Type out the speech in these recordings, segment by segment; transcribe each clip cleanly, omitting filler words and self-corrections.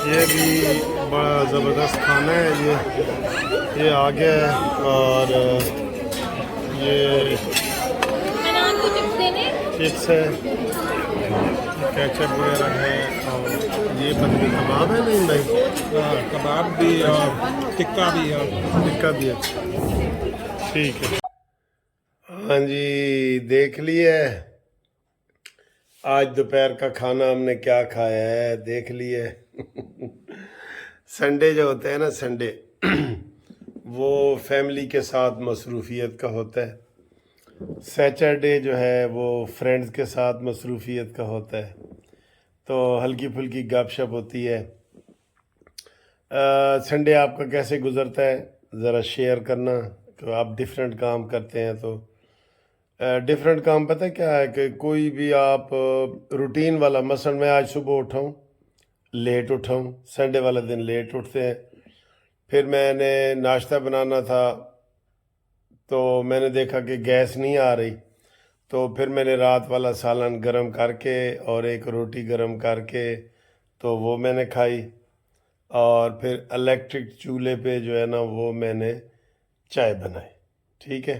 یہ بھی بڑا زبردست کھانا ہے یہ آ گیا ہے، اور یہ چپس ہے، کیچپ وغیرہ ہے، اور یہ بندے کباب ہے نہیں بھائی؟ کباب بھی اور ٹکا بھی اور ٹکا بھی ہے، ٹھیک ہے۔ ہاں جی، دیکھ لیے آج دوپہر کا کھانا ہم نے کیا کھایا ہے، دیکھ لیے۔ سنڈے جو ہوتا ہے نا، سنڈے وہ فیملی کے ساتھ مصروفیت کا ہوتا ہے، سیچرڈے جو ہے وہ فرینڈز کے ساتھ مصروفیت کا ہوتا ہے، تو ہلکی پھلکی گپ شپ ہوتی ہے۔ سنڈے آپ کا کیسے گزرتا ہے ذرا شیئر کرنا، کہ آپ ڈیفرنٹ کام کرتے ہیں تو ڈیفرنٹ کام پتہ کیا ہے کہ کوئی بھی آپ روٹین والا، مثلا میں آج صبح اٹھاؤں لیٹ اٹھاؤں، سنڈے والا دن لیٹ اٹھتے ہیں، پھر میں نے ناشتہ بنانا تھا تو میں نے دیکھا کہ گیس نہیں آ رہی، تو پھر میں نے رات والا سالن گرم کر کے اور ایک روٹی گرم کر کے تو وہ میں نے کھائی، اور پھر الیکٹرک چولہے پہ جو ہے نا وہ میں نے چائے بنائی، ٹھیک ہے۔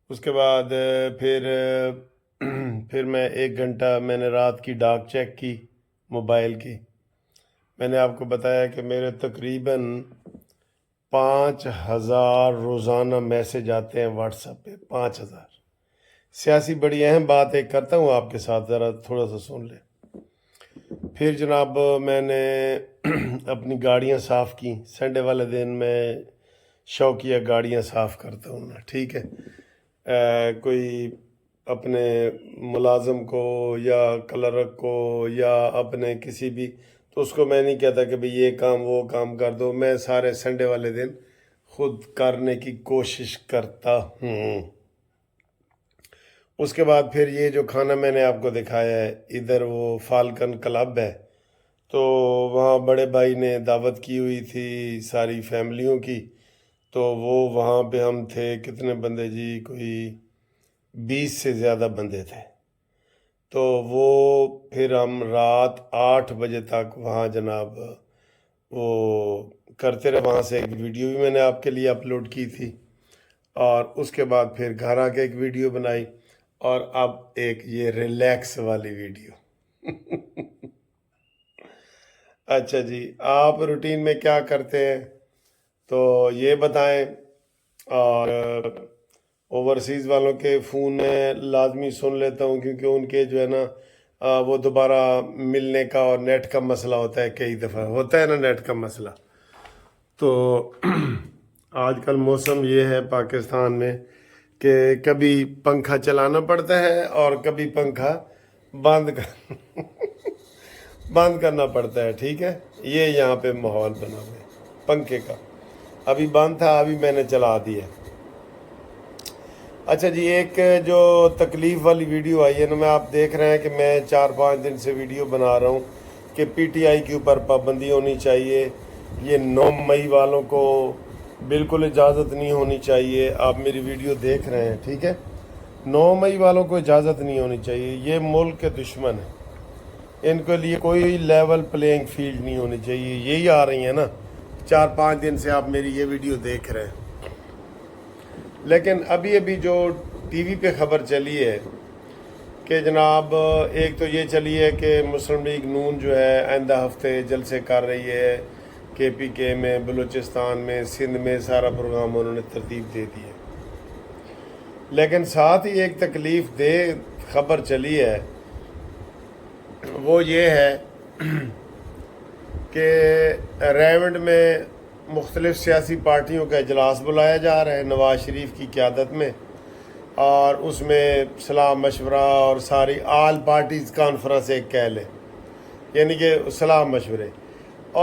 اس کے بعد پھر میں 1 گھنٹہ میں نے رات کی ڈاک چیک کی موبائل کی۔ میں نے آپ کو بتایا کہ میرے تقریباً 5,000 روزانہ میسج آتے ہیں واٹس ایپ پہ، 5,000۔ سیاسی بڑی اہم بات ایک کرتا ہوں آپ کے ساتھ، ذرا تھوڑا سا سن لیں۔ پھر جناب میں نے اپنی گاڑیاں صاف کی، سنڈے والے دن میں شوقیہ گاڑیاں صاف کرتا ہوں نا، ٹھیک ہے۔ کوئی اپنے ملازم کو یا کلرک کو یا اپنے کسی بھی، تو اس کو میں نہیں کہتا کہ بھئی یہ کام وہ کام کر دو، میں سارے سنڈے والے دن خود کرنے کی کوشش کرتا ہوں۔ اس کے بعد پھر یہ جو کھانا میں نے آپ کو دکھایا ہے، ادھر وہ فالکن کلب ہے، تو وہاں بڑے بھائی نے دعوت کی ہوئی تھی ساری فیملیوں کی، تو وہ وہاں پہ ہم تھے کتنے بندے جی، کوئی 20 سے زیادہ بندے تھے، تو وہ پھر ہم رات 8 بجے تک وہاں جناب وہ کرتے رہے، وہاں سے ایک ویڈیو بھی میں نے آپ کے لیے اپلوڈ کی تھی، اور اس کے بعد پھر گھر آ کے ایک ویڈیو بنائی، اور اب ایک یہ ریلیکس والی ویڈیو۔ اچھا جی، آپ روٹین میں کیا کرتے ہیں تو یہ بتائیں، اور اوورسیز والوں کے فون میں لازمی سن لیتا ہوں، کیونکہ ان کے جو ہے نا وہ دوبارہ ملنے کا اور نیٹ کا مسئلہ ہوتا ہے، کئی دفعہ ہوتا ہے نا نیٹ کا مسئلہ۔ تو آج کل موسم یہ ہے پاکستان میں کہ کبھی پنکھا چلانا پڑتا ہے اور کبھی پنکھا بند کرنا پڑتا ہے، ٹھیک ہے۔ یہ یہاں پہ ماحول بنا ہوا ہے پنکھے کا، ابھی بند تھا، ابھی میں نے چلا دیا۔ اچھا جی، ایک جو تکلیف والی ویڈیو آئی ہے نا، میں آپ دیکھ رہے ہیں کہ میں 4-5 دن سے ویڈیو بنا رہا ہوں کہ پی ٹی آئی کے اوپر پابندی ہونی چاہیے، یہ 9 مئی والوں کو بالکل اجازت نہیں ہونی چاہیے۔ آپ میری ویڈیو دیکھ رہے ہیں، ٹھیک ہے۔ 9 مئی والوں کو اجازت نہیں ہونی چاہیے، یہ ملک کے دشمن ہیں، ان کے لیے کوئی لیول پلینگ فیلڈ نہیں ہونی چاہیے، یہی آ رہی ہیں نا، 4-5 دن سے آپ میری یہ ویڈیو دیکھ رہے ہیں۔ لیکن ابھی جو ٹی وی پہ خبر چلی ہے کہ جناب ایک تو یہ چلی ہے کہ مسلم لیگ نون جو ہے آئندہ ہفتے جلسے کر رہی ہے کے پی کے میں، بلوچستان میں، سندھ میں، سارا پروگرام انہوں نے ترتیب دے دی ہے۔ لیکن ساتھ ہی ایک تکلیف دہ خبر چلی ہے، وہ یہ ہے کہ ریونڈ میں مختلف سیاسی پارٹیوں کا اجلاس بلایا جا رہا ہے نواز شریف کی قیادت میں، اور اس میں صلاح مشورہ اور ساری آل پارٹیز کانفرنس ایک کہہ لیں، یعنی کہ صلاح مشورے،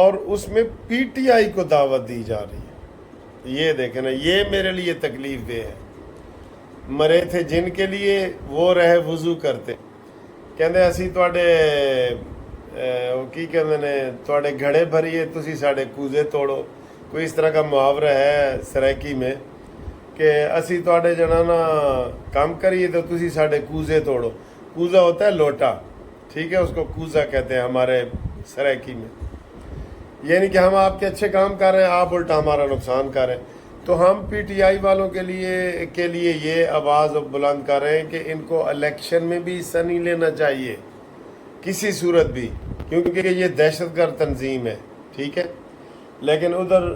اور اس میں پی ٹی آئی کو دعوت دی جا رہی ہے۔ یہ دیکھیں نا، یہ میرے لیے تکلیف دہ ہے۔ مرے تھے جن کے لیے وہ رہے وضو کرتے، کہندے اسی تواڈے کی کہندے نے تواڈے گھڑے بھریے تسی ساڈے کوزے توڑو، کوئی اس طرح کا محاورہ ہے سرائکی میں کہ اسی تواڈے جنانا کام کریے تو تسی ساڈے کوزے توڑو۔ کوزہ ہوتا ہے لوٹا، ٹھیک ہے، اس کو کوزہ کہتے ہیں ہمارے سرائکی میں۔ یہ نہیں کہ ہم آپ کے اچھے کام کر رہے ہیں، آپ الٹا ہمارا نقصان کر رہے ہیں۔ تو ہم پی ٹی آئی والوں کے لیے یہ آواز بلند کر رہے ہیں کہ ان کو الیکشن میں بھی حصہ نہیں لینا چاہیے کسی صورت بھی، کیونکہ یہ دہشت گرد تنظیم ہے، ٹھیک ہے۔ لیکن ادھر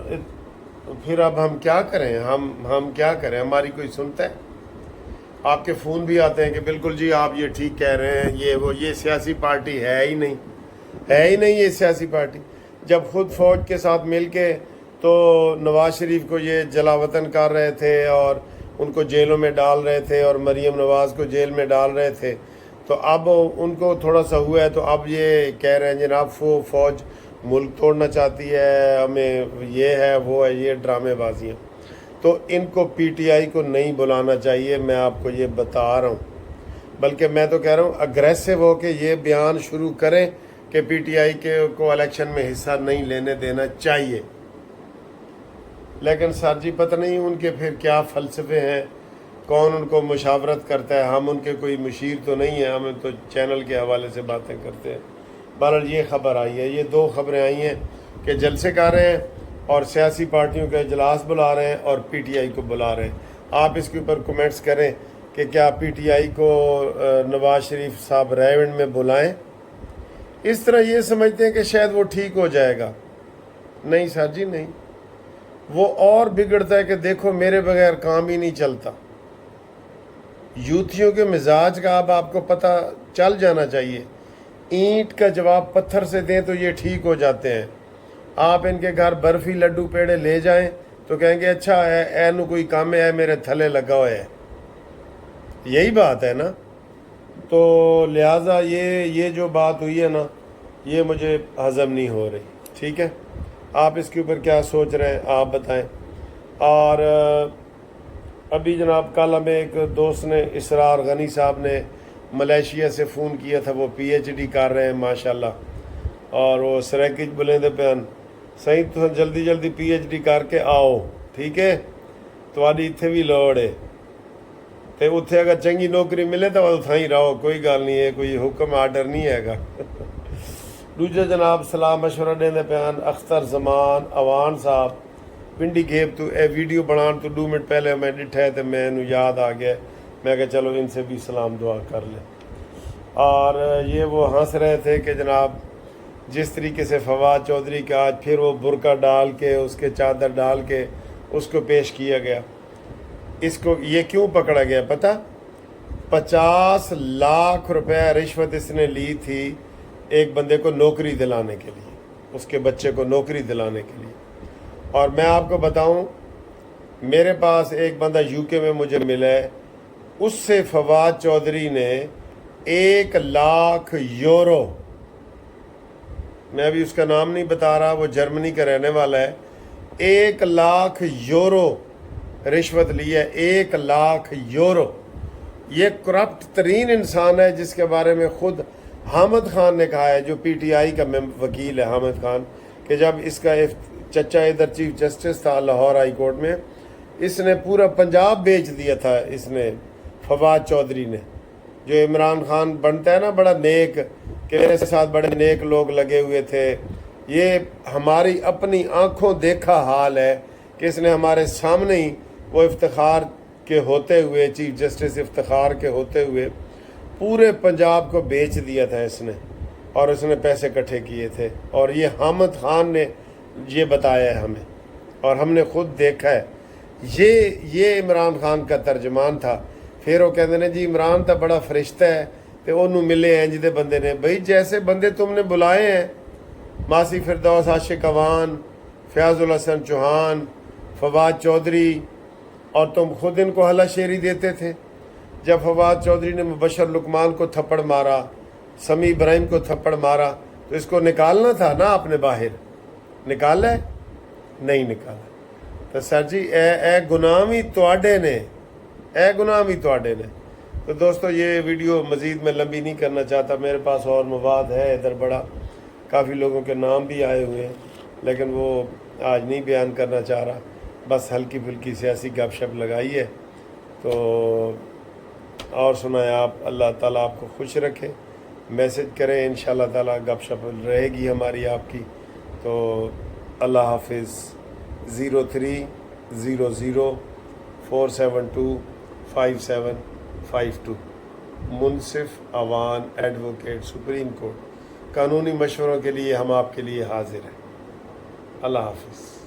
پھر اب ہم کیا کریں، ہم کیا کریں، ہماری کوئی سنتا ہے؟ آپ کے فون بھی آتے ہیں کہ بالکل جی آپ یہ ٹھیک کہہ رہے ہیں، یہ سیاسی پارٹی ہے ہی نہیں یہ سیاسی پارٹی۔ جب خود فوج کے ساتھ مل کے تو نواز شریف کو یہ جلا وطن کر رہے تھے اور ان کو جیلوں میں ڈال رہے تھے اور مریم نواز کو جیل میں ڈال رہے تھے، تو اب ان کو تھوڑا سا ہوا ہے تو اب یہ کہہ رہے ہیں جناب فوج ملک توڑنا چاہتی ہے، ہمیں یہ ہے وہ ہے، یہ ڈرامے بازیاں۔ تو ان کو پی ٹی آئی کو نہیں بلانا چاہیے، میں آپ کو یہ بتا رہا ہوں۔ بلکہ میں تو کہہ رہا ہوں اگریسو ہو کے یہ بیان شروع کریں کہ پی ٹی آئی کو الیکشن میں حصہ نہیں لینے دینا چاہیے۔ لیکن سر جی پتہ نہیں ان کے پھر کیا فلسفے ہیں، کون ان کو مشاورت کرتا ہے، ہم ان کے کوئی مشیر تو نہیں ہیں، ہمیں تو چینل کے حوالے سے باتیں کرتے ہیں۔ بہرحال یہ خبر آئی ہے، یہ دو خبریں آئی ہیں کہ جلسے کر رہے ہیں اور سیاسی پارٹیوں کا اجلاس بلا رہے ہیں اور پی ٹی آئی کو بلا رہے ہیں۔ آپ اس کے اوپر کمنٹس کریں کہ کیا پی ٹی آئی کو نواز شریف صاحب ریونڈ میں بلائیں؟ اس طرح یہ سمجھتے ہیں کہ شاید وہ ٹھیک ہو جائے گا۔ نہیں سر جی نہیں، وہ اور بگڑتا ہے کہ دیکھو میرے بغیر کام ہی نہیں چلتا۔ یوتھیوں کے مزاج کا اب آپ کو پتہ چل جانا چاہیے۔ اینٹ کا جواب پتھر سے دیں تو یہ ٹھیک ہو جاتے ہیں۔ آپ ان کے گھر برفی لڈو پیڑے لے جائیں تو کہیں گے اچھا اے نو کوئی کام ہے میرے تھلے لگا ہوا ہے، یہی بات ہے نا۔ تو لہٰذا یہ جو بات ہوئی ہے نا، یہ مجھے ہضم نہیں ہو رہی، ٹھیک ہے۔ آپ اس کے اوپر کیا سوچ رہے ہیں آپ بتائیں۔ اور ابھی جناب کل ہمیں ایک دوست نے، اسرار غنی صاحب نے ملیشیا سے فون کیا تھا، وہ پی ایچ ڈی کر رہے ہیں ماشاءاللہ، اور وہ سریکج بلندے پہن صحیح تو جلدی پی ایچ ڈی کر کے آؤ، ٹھیک ہے، تھوڑی اتنے بھی لوڑ ہے تے اتنے اگر چنگی نوکری ملے تو اتنا ہی رہو، کوئی گل نہیں ہے، کوئی حکم آرڈر نہیں ہے گا۔ دوجے جناب سلام مشورہ دینے پیان اختر زمان اوان صاحب پنڈی گھیب تو اے ویڈیو بنان تو 2 منٹ پہلے میں ڈٹھا ہے تو میں نو یاد آ گیا، میں کہ چلو ان سے بھی سلام دعا کر لیں۔ اور یہ وہ ہنس رہے تھے کہ جناب جس طریقے سے فواد چودھری کا آج پھر وہ برقع ڈال کے اس کے چادر ڈال کے اس کو پیش کیا گیا، اس کو یہ کیوں پکڑا گیا پتہ؟ 50 لاکھ روپے رشوت اس نے لی تھی ایک بندے کو نوکری دلانے کے لیے، اس کے بچے کو نوکری دلانے کے لیے۔ اور میں آپ کو بتاؤں، میرے پاس ایک بندہ یو کے میں مجھے ملا ہے، اس سے فواد چودھری نے 1 لاکھ یورو، میں ابھی اس کا نام نہیں بتا رہا، وہ جرمنی کا رہنے والا ہے، 1 لاکھ یورو رشوت لی ہے، 1 لاکھ یورو۔ یہ کرپٹ ترین انسان ہے جس کے بارے میں خود حامد خان نے کہا ہے، جو پی ٹی آئی کا وکیل ہے حامد خان، کہ جب اس کا چچا ادھر چیف جسٹس تھا لاہور ہائی کورٹ میں، اس نے پورا پنجاب بیچ دیا تھا، اس نے فواد چودھری نے، جو عمران خان بنتا ہے نا بڑا نیک، کہ میرے ساتھ بڑے نیک لوگ لگے ہوئے تھے، یہ ہماری اپنی آنکھوں دیکھا حال ہے کہ اس نے ہمارے سامنے ہی وہ افتخار کے ہوتے ہوئے، چیف جسٹس افتخار کے ہوتے ہوئے پورے پنجاب کو بیچ دیا تھا اس نے، اور اس نے پیسے اکٹھے کیے تھے، اور یہ حامد خان نے یہ بتایا ہے ہمیں، اور ہم نے خود دیکھا ہے۔ یہ عمران خان کا ترجمان تھا۔ پھر وہ کہتے ہیں جی عمران تو بڑا فرشتہ ہے تو انہوں ملے ہیں جدے بندے نے، بھائی جیسے بندے تم نے بلائے ہیں، ماسی فردوس عاشق اوان، فیاض الحسن چوہان، فواد چودھری، اور تم خود ان کو ہلا شیری دیتے تھے۔ جب فواد چودھری نے مبشر لقمان کو تھپڑ مارا، سمیع ابراہیم کو تھپڑ مارا، تو اس کو نکالنا تھا نا اپنے باہر، نکالا ہے؟ نہیں نکالا۔ تو سر جی اے گناہ بھی تواڈے نے، اے گناہ بھی تواڈے نے۔ تو دوستو یہ ویڈیو مزید میں لمبی نہیں کرنا چاہتا، میرے پاس اور مواد ہے ادھر بڑا، کافی لوگوں کے نام بھی آئے ہوئے ہیں، لیکن وہ آج نہیں بیان کرنا چاہ رہا، بس ہلکی پھلکی سیاسی گپ شپ لگائی ہے۔ تو اور سنائیں آپ، اللہ تعالیٰ آپ کو خوش رکھے، میسج کریں، انشاءاللہ تعالیٰ گپ شپ رہے گی ہماری آپ کی۔ تو اللہ حافظ. 0300472552 منصف اوان ایڈوکیٹ سپریم کورٹ. قانونی مشوروں کے لیے ہم آپ کے لیے حاضر ہیں. اللہ حافظ.